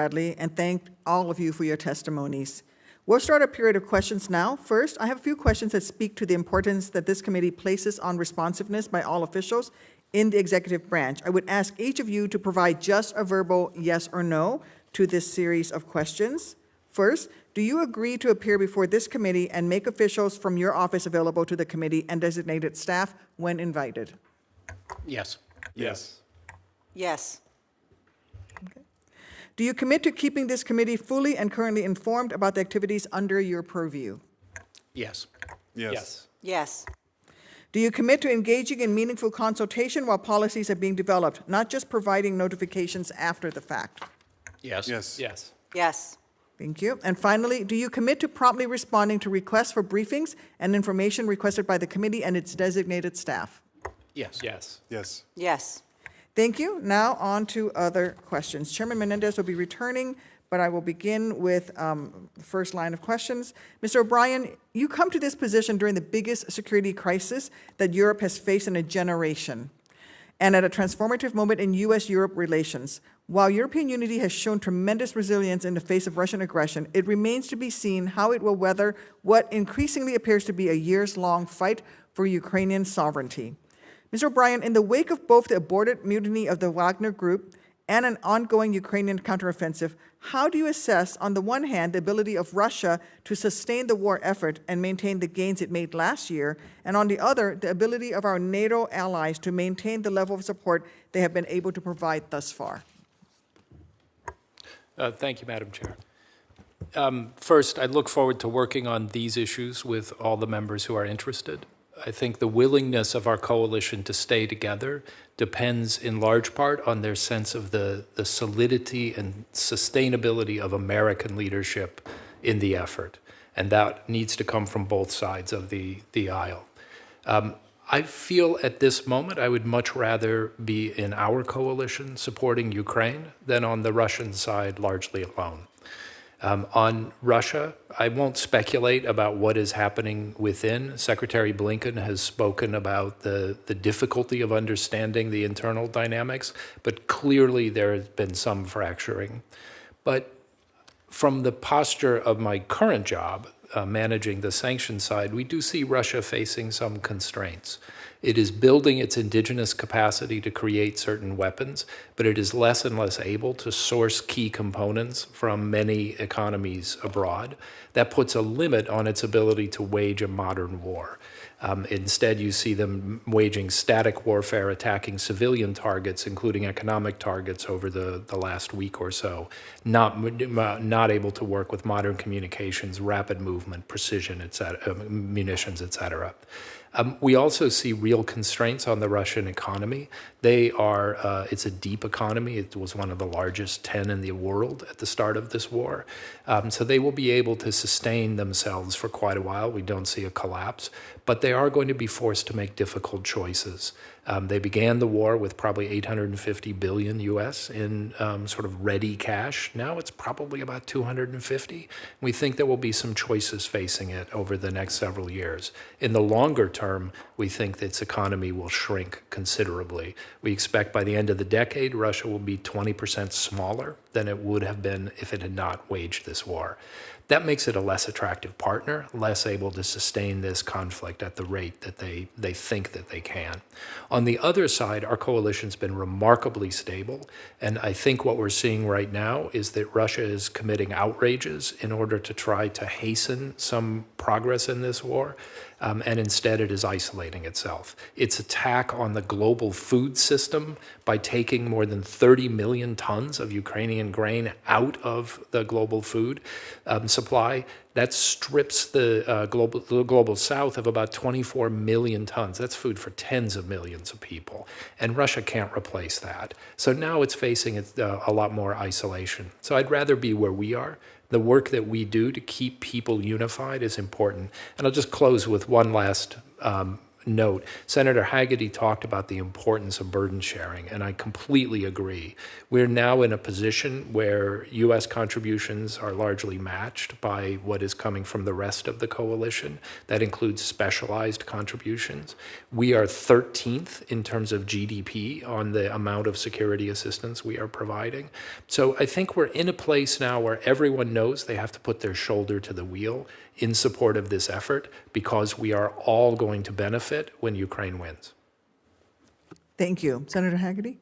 Bradley, and thank all of you for your testimonies. We'll start a period of questions now. First, I have a few questions that speak to the importance that this committee places on responsiveness by all officials in the executive branch. I would ask each of you to provide just a verbal yes or no to this series of questions. First, do you agree to appear before this committee and make officials from your office available to the committee and designated staff when invited? Yes. Yes. Yes. Okay. Do you commit to keeping this committee fully and currently informed about the activities under your purview? Yes. Yes. Yes. Do you commit to engaging in meaningful consultation while policies are being developed, not just providing notifications after the fact? Yes. Yes. Yes. Yes. Thank you. And finally, do you commit to promptly responding to requests for briefings and information requested by the committee and its designated staff? Yes. Yes. Yes. Yes. Thank you. Now on to other questions. Chairman Menendez will be returning, but I will begin with the first line of questions. Mr. O'Brien, you come to this position during the biggest security crisis that Europe has faced in a generation, and at a transformative moment in U.S.-Europe relations. While European unity has shown tremendous resilience in the face of Russian aggression, it remains to be seen how it will weather what increasingly appears to be a years-long fight for Ukrainian sovereignty. Mr. O'Brien, in the wake of both the aborted mutiny of the Wagner Group and an ongoing Ukrainian counteroffensive, how do you assess, on the one hand, the ability of Russia to sustain the war effort and maintain the gains it made last year, and on the other, the ability of our NATO allies to maintain the level of support they have been able to provide thus far? Thank you, Madam Chair. First, I look forward to working on these issues with all the members who are interested. I think the willingness of our coalition to stay together depends in large part on their sense of the solidity and sustainability of American leadership in the effort. And that needs to come from both sides of the aisle. I feel at this moment I would much rather be in our coalition supporting Ukraine than on the Russian side largely alone. On Russia, I won't speculate about what is happening within. Secretary Blinken has spoken about the difficulty of understanding the internal dynamics, but clearly there has been some fracturing. But from the posture of my current job, managing the sanctions side, we do see Russia facing some constraints. It is building its indigenous capacity to create certain weapons, but it is less and less able to source key components from many economies abroad. That puts a limit on its ability to wage a modern war. Instead, you see them waging static warfare, attacking civilian targets, including economic targets over the last week or so, not able to work with modern communications, rapid movement, precision, munitions, et cetera. We also see real constraints on the Russian economy. It's a deep economy. It was one of the largest 10 in the world at the start of this war. So they will be able to sustain themselves for quite a while. We don't see a collapse, but they are going to be forced to make difficult choices. They began the war with probably $850 billion US in sort of ready cash. Now it's probably about 250. We think there will be some choices facing it over the next several years. In the longer term, we think that its economy will shrink considerably. We expect by the end of the decade, Russia will be 20% smaller than it would have been if it had not waged this war. That makes it a less attractive partner, less able to sustain this conflict at the rate that they think that they can. On the other side, our coalition's been remarkably stable, and I think what we're seeing right now is that Russia is committing outrages in order to try to hasten some progress in this war, and instead it is isolating itself. Its attack on the global food system by taking more than 30 million tons of Ukrainian grain out of the global food supply, that strips the global south of about 24 million tons. That's food for tens of millions of people. And Russia can't replace that. So now it's facing a lot more isolation. So I'd rather be where we are. The work that we do to keep people unified is important. And I'll just close with one last note. Senator Hagerty talked about the importance of burden sharing, and I completely agree. We're now in a position where U.S. contributions are largely matched by what is coming from the rest of the coalition. That includes specialized contributions. We are 13th in terms of GDP on the amount of security assistance we are providing. So I think we're in a place now where everyone knows they have to put their shoulder to the wheel in support of this effort, because we are all going to benefit when Ukraine wins. Thank you. Senator Hagerty?